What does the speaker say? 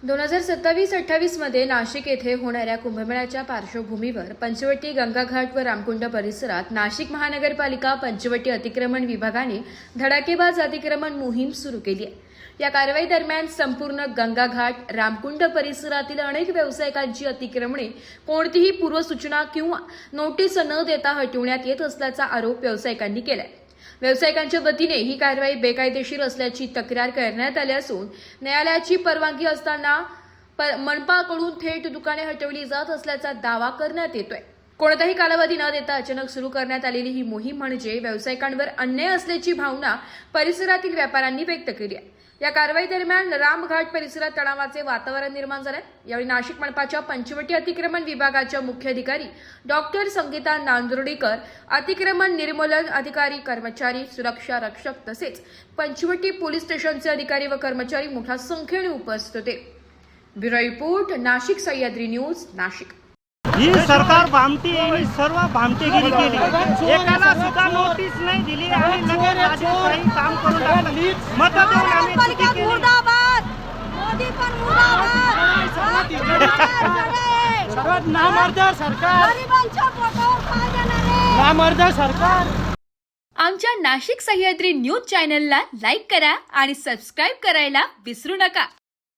2027-28 मध्ये नाशिक येथे होणाऱ्या कुंभमेळ्याच्या पार्श्वभूमीवर पंचवटी, गंगाघाट व रामकुंड परिसरात नाशिक महानगरपालिका पंचवटी अतिक्रमण विभागाने धडाकेबाज अतिक्रमण मोहीम सुरू केली आहे। या कारवाई दरम्यान संपूर्ण गंगाघाट, रामकुंड परिसरातील अनेक व्यावसायिकांची अतिक्रमणे कोणतीही पूर्वसूचना किंवा नोटीस न देता हटवण्यात येत असल्याचा आरोप व्यावसायिकांनी केलाय। व्यावसायिकांच्या वतीने ही कारवाई बेकायदेशीर असल्याची तक्रार करण्यात आली असून न्यायालयाची परवानगी असताना मनपाकडून थेट दुकाने हटवली जात असल्याचा दावा करण्यात येतोय। कोणताही कालावधी न देता अचानक सुरू करण्यात आलेली ही मोहीम म्हणजे व्यावसायिकांवर अन्याय असल्याची भावना परिसरातील व्यापाऱ्यांनी व्यक्त केली आहे। या कारवाई दरम्यान रामघाट परिसरात तणावाचे वातावरण निर्माण झाले। यावेळी नाशिक मनपाच्या पंचवटी अतिक्रमण विभागाच्या मुख्याधिकारी डॉक्टर संगीता नांदुर्डीकर, अतिक्रमण निर्मूलन अधिकारी, कर्मचारी, सुरक्षा रक्षक तसेच पंचवटी पोलीस स्टेशनचे अधिकारी व कर्मचारी मोठ्या संख्येने उपस्थित होते। Bureau report, Nashik Sahyadri news, Nashik. ही सरकार भामटी यांनी सर्व भामटेगिरी केली, एकाला सुद्धा नोटीस नाही दिली आणि लगेच राजकीय काम करून टाकली। मत देऊन आम्ही चुकी केली। मुर्दाबाद, मोदी पण मुर्दाबाद। सर्वात नामर्दा सरकार, गरिबांच्या पोटावर पाय देणारे नामर्दा सरकार। आमच्या नाशिक सह्याद्री न्यूज चॅनलला लाईक करा आणि सबस्क्राईब करायला विसरू नका।